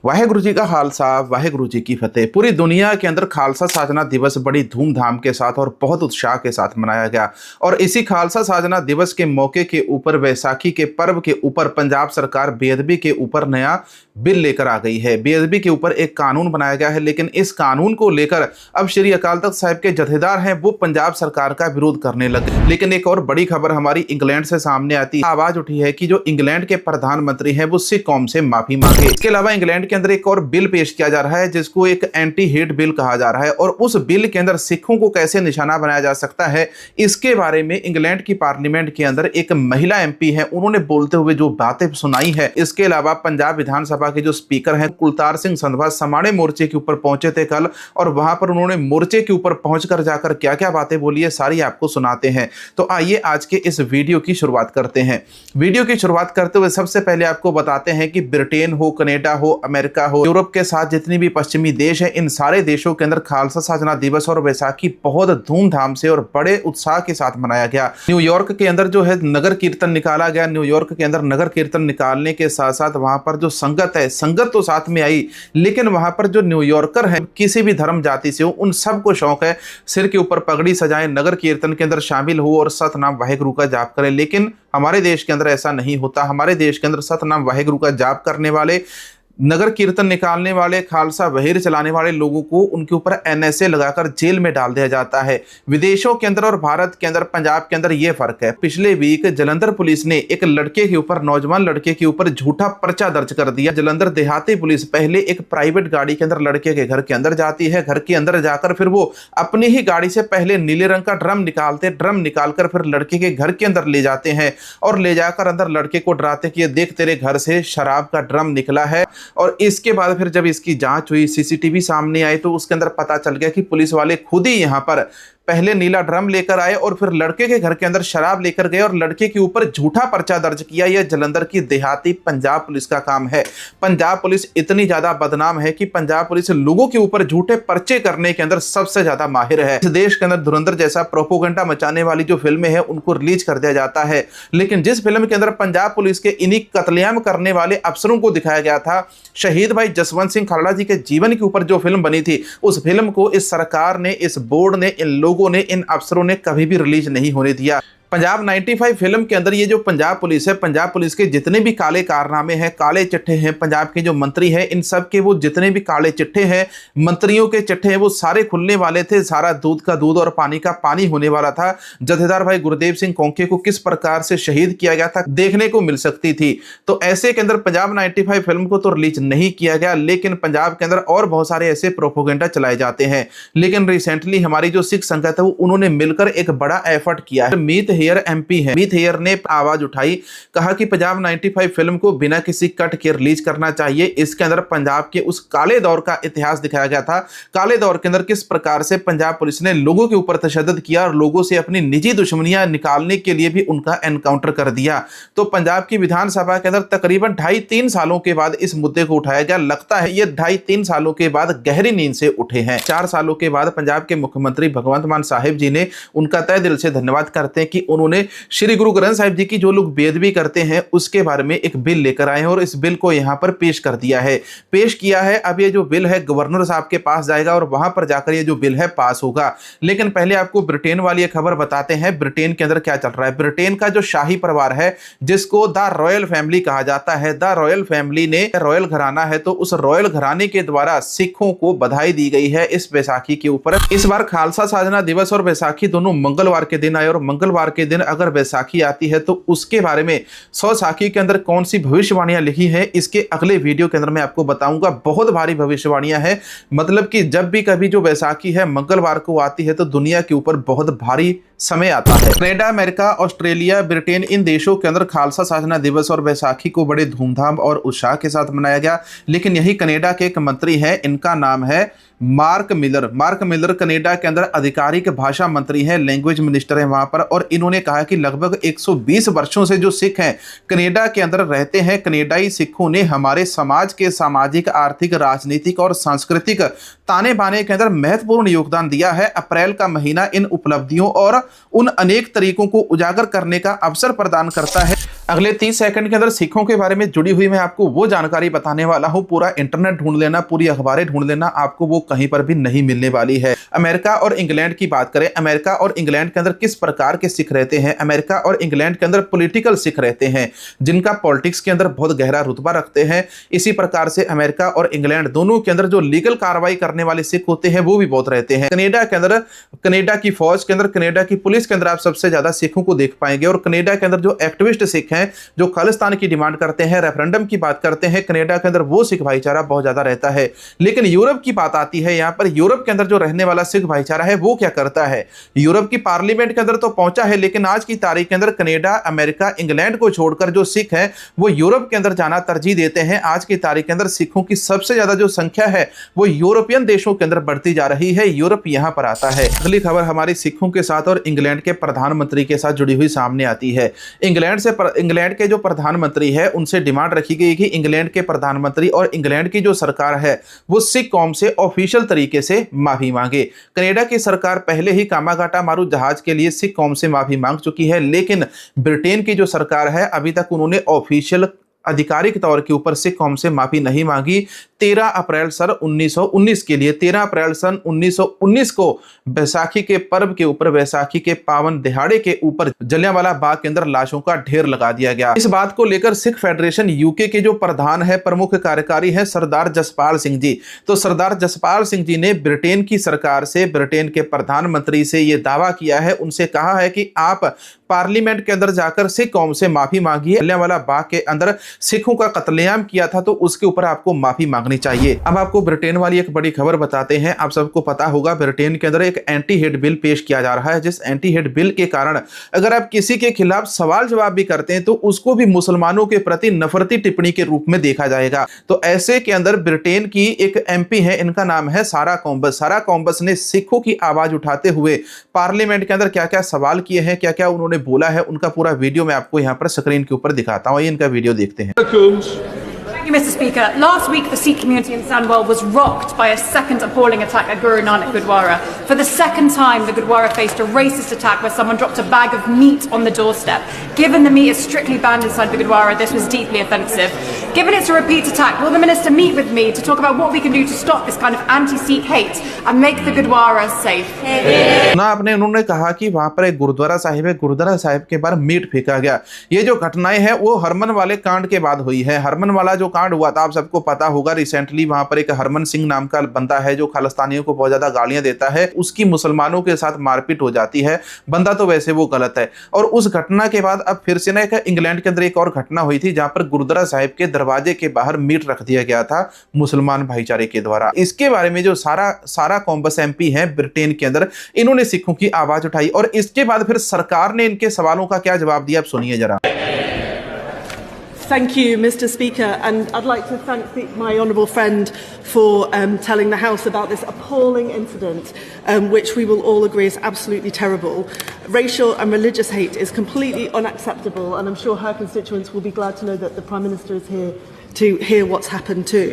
वाहेगुरु जी का खालसा वाहेगुरु जी की फतेह। पूरी दुनिया के अंदर खालसा साजना दिवस बड़ी धूमधाम के साथ और बहुत उत्साह के साथ मनाया गया। और इसी खालसा साजना दिवस के मौके के ऊपर, वैसाखी के पर्व के ऊपर, पंजाब सरकार बेअदबी के ऊपर नया बिल लेकर आ गई है। बेअदबी के ऊपर एक कानून बनाया गया है, लेकिन इस कानून को लेकर अब श्री अकाल तख्त साहिब के जथेदार हैं वो पंजाब सरकार का विरोध करने लगे। लेकिन एक और बड़ी खबर हमारी इंग्लैंड से सामने आती है। आवाज उठी है कि जो इंग्लैंड के प्रधानमंत्री हैं वो सिख कौम से माफी मांगे। इसके अलावा इंग्लैंड के अंदर एक और बिल पेश किया जा रहा है जिसको एक एंटी हेट बिल कहा जा रहा है, और उस बिल के अंदर सिखों को कैसे निशाना बनाया जा सकता है इसके बारे में इंग्लैंड की पार्लियामेंट के अंदर एक महिला एमपी है, उन्होंने बोलते हुए जो बातें सुनाई है। इसके अलावा पंजाब विधानसभा के जो स्पीकर हैं कुलतार सिंह संधवा समाणे मोर्चे के ऊपर पहुंचे थे कल, और वहां पर उन्होंने मोर्चे के ऊपर पहुंचकर जाकर क्या क्या बातें बोली है सारी आपको सुनाते हैं। तो आइए आज के इस वीडियो की शुरुआत करते हैं। वीडियो की शुरुआत करते हुए सबसे पहले आपको बताते हैं कि ब्रिटेन हो, कनाडा हो, अमेरिका हो, यूरोप के साथ जितनी भी पश्चिमी देश हैं, इन सारे देशों के अंदर खालसा साजना दिवस और वैसाखी बहुत धूमधाम से और बड़े उत्साह के साथ मनाया गया। न्यूयॉर्क के अंदर जो है नगर कीर्तन निकाला गया। न्यूयॉर्क के अंदर नगर कीर्तन निकालने के साथ साथ वहां पर जो संगत है, संगत तो साथ में आई, लेकिन वहां पर जो न्यूयॉर्कर हैं किसी भी धर्म जाति से हो, उन सबको शौक है सिर के ऊपर पगड़ी सजाएं, नगर कीर्तन के अंदर शामिल हो और सतनाम वाहेगुरु का जाप करें। लेकिन हमारे देश के अंदर ऐसा नहीं होता। हमारे देश के अंदर सतनाम वाहेगुरु का जाप करने वाले, नगर कीर्तन निकालने वाले, खालसा वहीर चलाने वाले लोगों को उनके ऊपर एनएसए लगाकर जेल में डाल दिया जाता है। विदेशों के अंदर और भारत के अंदर, पंजाब के अंदर यह फर्क है। पिछले वीक जलंधर पुलिस ने एक लड़के के ऊपर, नौजवान लड़के के ऊपर झूठा पर्चा दर्ज कर दिया। जलंधर देहाती पुलिस पहले एक प्राइवेट गाड़ी के अंदर लड़के के घर के अंदर जाती है। घर के अंदर जाकर फिर वो अपनी ही गाड़ी से पहले नीले रंग का ड्रम निकालते, ड्रम निकालकर फिर लड़के के घर के अंदर ले जाते हैं और ले जाकर अंदर लड़के को डराते कि ये देख तेरे घर से शराब का ड्रम निकला है। और इसके बाद फिर जब इसकी जांच हुई, सीसीटीवी सामने आई, तो उसके अंदर पता चल गया कि पुलिस वाले खुद ही यहां पर पहले नीला ड्रम लेकर आए और फिर लड़के के घर के अंदर शराब लेकर गए और लड़के के ऊपर झूठा पर्चा दर्ज किया। यह जलंधर की देहाती पंजाब पुलिस का काम है। पंजाब पुलिस इतनी ज्यादा बदनाम है कि पंजाब पुलिस लोगों के ऊपर झूठे पर्चे करने के अंदर सबसे ज्यादा माहिर है। इस देश के अंदर धुरंधर जैसा प्रोपोगंडा मचाने वाली जो फिल्में हैं उनको रिलीज कर दिया जाता है, लेकिन जिस फिल्म के अंदर पंजाब पुलिस के इन्हीं कत्लेआम करने वाले अफसरों को दिखाया गया था, शहीद भाई जसवंत सिंह खालड़ा जी के जीवन के ऊपर जो फिल्म बनी थी, उस फिल्म को इस सरकार ने, इस बोर्ड ने, इन लोगों ने, इन अफसरों ने कभी भी रिलीज नहीं होने दिया। पंजाब 95 फिल्म के अंदर ये जो पंजाब पुलिस है, पंजाब पुलिस के जितने भी काले कारनामे हैं, काले चिट्ठे हैं, पंजाब के जो मंत्री हैं, इन सब के वो जितने भी काले चिट्ठे हैं, मंत्रियों के चिट्ठे हैं, वो सारे खुलने वाले थे। सारा दूध का दूध और पानी का पानी होने वाला था। जथेदार भाई गुरदेव सिंह कोंके को किस प्रकार से शहीद किया गया था देखने को मिल सकती थी। तो ऐसे के अंदर पंजाब 95 फिल्म को तो रिलीज नहीं किया गया, लेकिन पंजाब के अंदर और बहुत सारे ऐसे प्रोपोगेंडा चलाए जाते हैं। लेकिन रिसेंटली हमारी जो सिख संगत है उन्होंने मिलकर एक बड़ा एफर्ट किया है। मीत हेयर एमपी है, मीत हेयर ने आवाज उठाई, कहा कि पंजाब 95 फिल्म को बिना किसी कट के रिलीज करना चाहिए। इसके अंदर पंजाब के उस काले दौर का इतिहास दिखाया गया था। काले दौर के अंदर किस प्रकार से पंजाब पुलिस ने लोगों के ऊपर तशद्दुद किया और लोगों से अपनी निजी दुश्मनियां निकालने के लिए भी उनका एनकाउंटर कर दिया। तो पंजाब की विधानसभा के अंदर तकरीबन 2.5-3 सालों के बाद इस मुद्दे को उठाया गया। लगता है ये 2.5-3 सालों के बाद गहरी नींद से उठे हैं। 4 सालों के बाद पंजाब के मुख्यमंत्री भगवंत मान साहिब जी ने, उनका तहे दिल से धन्यवाद करते हैं कि उन्होंने श्री गुरु ग्रंथ साहिब जी की जो लोग बेअदबी करते हैं उसके बारे में एक बिल लेकर आए हैं और इस बिल को यहां पर पेश कर दिया है, पेश किया है। अब ये जो बिल है गवर्नर साहब के पास जाएगा और वहां पर जाकर ये जो बिल है पास होगा। लेकिन पहले आपको ब्रिटेन वाली एक खबर बताते हैं। ब्रिटेन के अंदर क्या चल रहा है। ब्रिटेन का जो शाही परिवार है, जिसको द रॉयल फैमिली कहा जाता है, द रॉयल फैमिली ने, रॉयल घराना है, तो उस रॉयल घराने के द्वारा सिखों को बधाई दी गई है इस बैसाखी के ऊपर। इस बार खालसा साजना दिवस और बैसाखी दोनों मंगलवार के दिन आए और मंगलवार के दिन अगर बैसाखी आती है तो उसके बारे में स्वसाखी के अंदर कौन सी भविष्यवाणियां लिखी हैं इसके अगले वीडियो के अंदर मैं आपको बताऊंगा। बहुत भारी भविष्यवाणियां हैं, मतलब कि जब भी कभी जो बैसाखी है मंगलवार को आती है तो दुनिया के ऊपर बहुत भारी समय आता है। कनाडा, अमेरिका, ऑस्ट्रेलिया, ब्रिटेन, इन देशों के अंदर खालसा साजना दिवस और बैसाखी को बड़े धूमधाम और उत्साह के साथ मनाया गया। लेकिन यही कनाडा के एक मंत्री हैं, इनका नाम है mark Miller. Mark Miller Canada के अंदर आधिकारिक भाषा मंत्री हैं, लैंग्वेज मिनिस्टर हैं वहां पर, और इन्होंने कहा कि लगभग 120 वर्षों से जो सिख हैं कनाडा के अंदर रहते हैं, कनाडाई सिखों ने हमारे समाज के सामाजिक, आर्थिक, राजनीतिक और सांस्कृतिक ताने बाने के अंदर महत्वपूर्ण योगदान दिया है। अप्रैल का महीना इन उपलब्धियों और उन अनेक तरीकों को उजागर करने का अवसर प्रदान करता है। अगले 30 सेकंड के अंदर सिखों के बारे में जुड़ी हुई मैं आपको वो जानकारी बताने वाला हूं, पूरा इंटरनेट ढूंढ लेना, पूरी अखबारें ढूंढ लेना, आपको वो कहीं पर भी नहीं मिलने वाली है। अमेरिका और इंग्लैंड की बात करें, अमेरिका और इंग्लैंड के अंदर किस प्रकार के सिख रहते हैं। अमेरिका और इंग्लैंड के अंदर पॉलिटिकल सिख रहते हैं, जिनका पॉलिटिक्स के अंदर बहुत गहरा रुतबा रखते हैं। इसी प्रकार से अमेरिका और इंग्लैंड दोनों के अंदर जो लीगल कार्रवाई करने वाले सिख होते हैं वो भी बहुत रहते हैं। कनाडा के अंदर, कनाडा की फौज के अंदर, कनाडा की पुलिस के अंदर आप सबसे ज्यादा सिखों को देख पाएंगे। और कनाडा के अंदर जो एक्टिविस्ट सिख हैं, जो खालिस्तान की डिमांड करते हैं, रेफरेंडम की बात करते हैं, कनाडा के अंदर वो सिख भाईचारा बहुत ज्यादा रहता है। लेकिन यूरोप की बात आती है, यहां पर यूरोप के अंदर जो रहने वाला सिख भाईचारा है वो क्या करता है। यूरोप की पार्लियामेंट के अंदर तो पहुंचा है, लेकिन आज की तारीख के अंदर कनाडा, अमेरिका, इंग्लैंड को छोड़कर जो सिख है वो यूरोप के अंदर जाना तरजीह देते हैं। आज की तारीख के अंदर सिखों की सबसे ज्यादा जो संख्या है वो यूरोपियन देशों के अंदर बढ़ती जा रही है। यूरोप यहां पर आता है। अगली खबर हमारी सिखों के साथ और इंग्लैंड के प्रधानमंत्री के साथ जुड़ी हुई सामने आती है। इंग्लैंड के जो प्रधानमंत्री है उनसे डिमांड रखी गई कि इंग्लैंड के प्रधानमंत्री और इंग्लैंड की जो सरकार है वो सिख कौम से ऑफिशियल तरीके से माफी मांगे। कनाडा की सरकार पहले ही कामागाटा मारू जहाज के लिए सिख कौम से माफी मांग चुकी है, लेकिन ब्रिटेन की जो सरकार है अभी तक उन्होंने ऑफिशियल आधिकारिक तौर के ऊपर सिख कौम से माफी नहीं मांगी। 13 अप्रैल सन 1919 के लिए, 13 अप्रैल सन 1919 को बैसाखी के पर्व के ऊपर, बैसाखी के पावन दिहाड़े के ऊपर जलियांवाला बाग के अंदर लाशों का ढेर लगा दिया गया। इस बात को लेकर सिख फेडरेशन यूके के जो प्रधान है, प्रमुख कार्यकारी है सरदार जसपाल सिंह जी, तो सरदार जसपाल सिंह जी ने ब्रिटेन की सरकार से, ब्रिटेन के प्रधानमंत्री से यह दावा किया है, उनसे कहा है कि आप पार्लियामेंट के अंदर जाकर सिख कौम से माफी मांगिए। जलियांवाला बाग के अंदर सिखों का कत्लेआम किया था तो उसके ऊपर आपको माफी मांगनी चाहिए। अब आपको ब्रिटेन वाली एक बड़ी खबर बताते हैं। आप सबको पता होगा ब्रिटेन के अंदर एक एंटी हेट बिल पेश किया जा रहा है, जिस एंटी हेट बिल के कारण अगर आप किसी के खिलाफ सवाल जवाब भी करते हैं तो उसको भी मुसलमानों के प्रति नफरती टिप्पणी के रूप में देखा जाएगा। तो ऐसे के अंदर ब्रिटेन की एक एमपी है, इनका नाम है सारा कॉम्बस। सारा कॉम्बस ने सिखों की आवाज उठाते हुए पार्लियामेंट के अंदर क्या क्या सवाल किए हैं, क्या क्या उन्होंने बोला है, उनका पूरा वीडियो मैं आपको यहां पर स्क्रीन के ऊपर दिखाता हूं। इनका वीडियो देखते हैं। Thank you, Mr. Speaker. Last week, the Sikh community in Sandwell was rocked by a second appalling attack at Guru Nanak Gurdwara. For the second time, the Gurdwara faced a racist attack where someone dropped a bag of meat on the doorstep. Given the meat is strictly banned inside the Gurdwara, this was deeply offensive. Given it's a repeat attack, will the Minister meet with me to talk about what we can do to stop this kind of anti-Sikh hate and make the Gurdwara safe? ना आपने उन्होंने कहा कि वहां पर एक गुरुद्वारा साहिब है, गुरुद्वारा साहिब के बाहर मीट फेंका गया। ये जो घटनाएं हैं वो हरमन वाले कांड के बाद हुई है। हरमन वाला जो कांड हुआ था आप सबको पता होगा, रिसेंटली वहां पर एक हरमन सिंह नाम का बंदा है जो खालिस्तानियों को बहुत ज्यादा गालियां देता है, उसकी मुसलमानों के साथ मारपीट हो जाती है। बंदा तो वैसे वो गलत है। और उस घटना के बाद अब फिर से ना इंग्लैंड के अंदर एक और घटना हुई थी जहां पर गुरुद्वारा साहिब के दरवाजे के बाहर मीट रख दिया गया था मुसलमान भाईचारे के द्वारा। इसके बारे में जो सारा कॉम्बस एमपी है ब्रिटेन के अंदर, इन्होंने सिखों की आवाज उठाई और इसके बाद फिर सरकार ने इनके सवालों का क्या जवाब दिया, आप सुनिए जरा। Thank you, Mr. Speaker, and I'd like to thank my honourable friend for telling the House about this appalling incident, which we will all agree is absolutely terrible. Racial and religious hate is completely unacceptable, and I'm sure her constituents will be glad to know that the Prime Minister is here to hear what's happened too.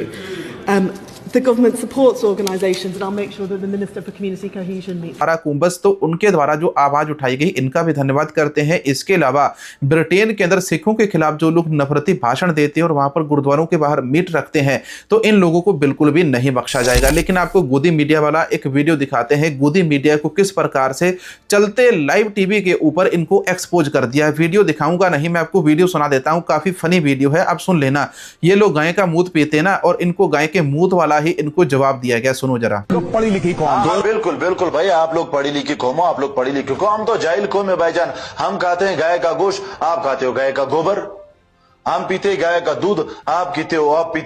The government supports organisations, and I'll make sure that the Minister for Community Cohesion meets. सारा कॉम्बस तो उनके द्वारा जो आवाज उठाई गई इनका भी धन्यवाद करते हैं। इसके अलावा ब्रिटेन के अंदर सिखों के खिलाफ जो लोग नफरती भाषण देते हैं और वहां पर गुरुद्वारों के बाहर मीट रखते हैं तो इन लोगों को बिल्कुल भी नहीं बख्शा जाएगा। लेकिन आपको गोदी मीडिया वाला एक वीडियो दिखाते हैं, गोदी मीडिया को किस प्रकार से चलते लाइव टीवी के ऊपर इनको एक्सपोज कर दिया। वीडियो दिखाऊंगा नहीं, मैं आपको वीडियो सुना देता हूं, काफी फनी वीडियो है, आप सुन लेना। ये लोग गाय का मूत पीते हैं ना, और इनको गाय के मूत वाला ही इनको जवाब दिया गया, सुनो जरा। पढ़ी लिखी कौम, बिल्कुल बिल्कुल भाई, आप लोग पढ़ी लिखी कौम हो, आप लोग पढ़ी लिखी कौम, हम तो जाहिल कौम है भाईजान। हम खाते हैं गाय का गोश्त, आप खाते हो गाय का गोबर। हम पीते गाय का दूध, आप पीते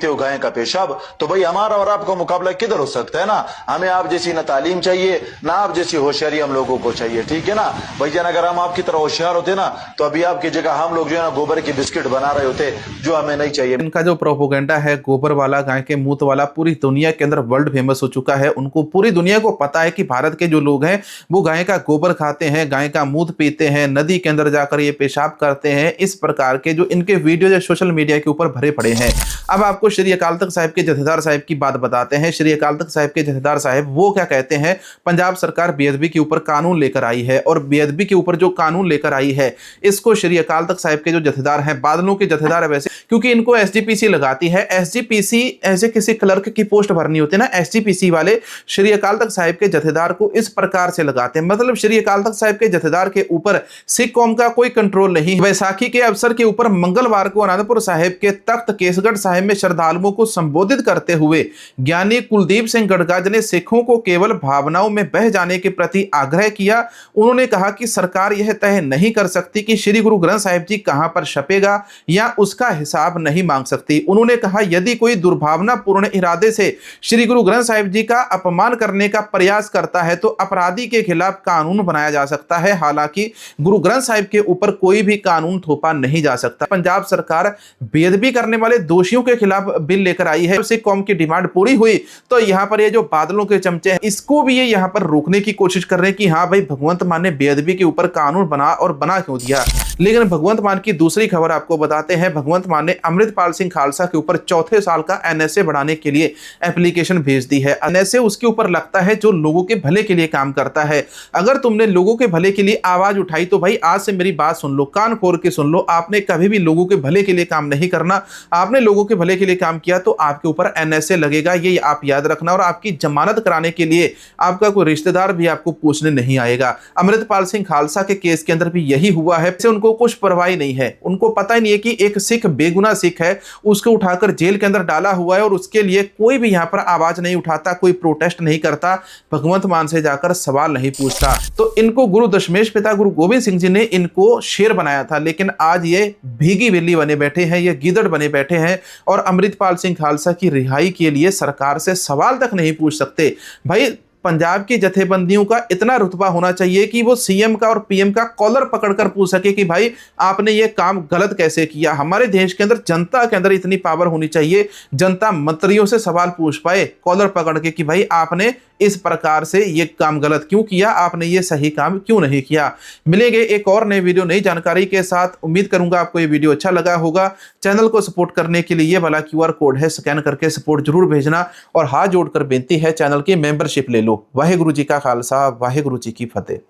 हो गाय का पेशाब। तो भाई हमारा और आपका मुकाबला किधर हो सकता है ना। हमें आप जैसी ना तालीम चाहिए, ना आप जैसी होशियारी हम लोगों को चाहिए, ठीक है ना भाईजान। अगर हम आपकी तरह होशियार होते ना तो अभी आपकी जगह हम लोग जो है ना गोबर की बिस्किट बना रहे होते, जो हमें नहीं चाहिए। इनका जो प्रोपोगेंडा है गोबर वाला, गाय के मूत वाला, पूरी दुनिया के अंदर वर्ल्ड फेमस हो चुका है। उनको पूरी दुनिया को पता है कि भारत के जो लोग हैं वो गाय का गोबर खाते हैं, गाय का मूत पीते हैं, नदी के अंदर जाकर ये पेशाब करते हैं। इस प्रकार के जो इनके वीडियो वीडियो जो सोशल मीडिया के ऊपर भरे पड़े हैं। अब आपको श्री अकाल तख्त साहिब के जथेदार साहिब की बात बताते हैं। श्री अकाल तख्त साहिब के जथेदार साहिब वो क्या कहते हैं, पंजाब सरकार बेअदबी के ऊपर कानून लेकर आई है और बेअदबी के ऊपर जो कानून लेकर आई है इसको श्री अकाल तख्त साहिब के जो जथेदार हैं, बादलों के जथेदार है वैसे, क्योंकि इनको एसजीपीसी लगाती है। एसजीपीसी ऐसे किसी क्लर्क की पोस्ट भरनी होती है ना, एसजीपीसी वाले श्री अकाल तख्त साहिब के जथेदार को इस प्रकार से लगाते हैं। मतलब श्री अकाल तख्त साहिब के जथेदार के ऊपर सिख कौम का कोई कंट्रोल नहीं। वैसाखी के अवसर के ऊपर मंगलवार को आनंदपुर साहिब के तख्त केसगढ़ साहिब में श्रद्धालुओं को संबोधित करते हुए ज्ञानी कुलदीप सिंह गड़गड़ ने सिखों को केवल भावनाओं में बह जाने के प्रति आग्रह किया। उन्होंने कहा कि सरकार यह तय नहीं कर सकती कि श्री गुरु ग्रंथ साहिब जी कहां पर छपेगा या उसका हिसाब नहीं मांग सकती। उन्होंने कहा यदि कोई दुर्भावनापूर्ण इरादे से श्री गुरु ग्रंथ साहिब जी का अपमान करने का प्रयास करता है तो अपराधी के खिलाफ कानून बनाया जा सकता है। हालांकि गुरु ग्रंथ साहिब के ऊपर कोई भी कानून थोपा नहीं जा सकता। पंजाब सरकार बेअदबी करने वाले दोषियों के खिलाफ बिल लेकर आई है। सिख कौम की डिमांड पूरी हुई तो यहां पर ये जो बादलों के चमचे हैं इसको भी ये यहां पर रोकने की कोशिश कर रहे हैं कि हां भाई भगवंत मान ने बेअदबी के ऊपर कानून बना और बना क्यों दिया। लेकिन भगवंत मान की दूसरी खबर आपको बताते हैं। भगवंत मान ने अमृतपाल सिंह खालसा के ऊपर चौथे साल का एनएसए बढ़ाने के लिए एप्लीकेशन भेज दी है। एनएसए उसके ऊपर लगता है जो लोगों के भले के लिए काम करता है। अगर तुमने लोगों के भले के लिए आवाज उठाई तो भाई आज से मेरी बात सुन लो, कान खोल के सुन लो। आपने कभी भी लोगों के भले के लिए काम नहीं करना। आपने लोगों के भले के लिए काम किया तो आपके ऊपर एनएसए लगेगा, ये आप याद रखना। और आपकी जमानत कराने के लिए आपका कोई रिश्तेदार भी आपको पूछने नहीं आएगा। अमृतपाल सिंह खालसा के केस के अंदर भी यही हुआ है। उनको कुछ परवाह नहीं है, उनको पता ही नहीं है कि एक सिख बेगुनाह सिख है, उसको उठाकर जेल के अंदर डाला हुआ है और उसके लिए कोई भी यहां पर आवाज नहीं उठाता, कोई प्रोटेस्ट नहीं करता, भगवंत मान से जाकर सवाल नहीं पूछता। तो इनको गुरु दशमेश पिता गुरु गोविंद सिंह जी ने इनको शेर बनाया था, लेकिन आज ये भीगी बिल्ली बने बैठे हैं, ये गीदड़ बने बैठे हैं और अमृतपाल सिंह खालसा की रिहाई के लिए सरकार से सवाल तक नहीं पूछ सकते। भाई पंजाब की जथेबंदियों का इतना रुतबा होना चाहिए कि वो सीएम का और पीएम का कॉलर पकड़कर पूछ सके कि भाई आपने ये काम गलत कैसे किया। हमारे देश के अंदर जनता के अंदर इतनी पावर होनी चाहिए, जनता मंत्रियों से सवाल पूछ पाए कॉलर पकड़ के कि भाई आपने इस प्रकार से ये काम गलत क्यों किया, आपने ये सही काम क्यों नहीं किया। मिलेंगे एक और नई वीडियो नई जानकारी के साथ। उम्मीद करूंगा आपको ये वीडियो अच्छा लगा होगा। चैनल को सपोर्ट करने के लिए ये वाला QR कोड है, स्कैन करके सपोर्ट जरूर भेजना। और हाथ जोड़कर बेनती है चैनल की मेंबरशिप ले लो। वाहेगुरु जी का खालसा, वाहेगुरु जी की फतेह।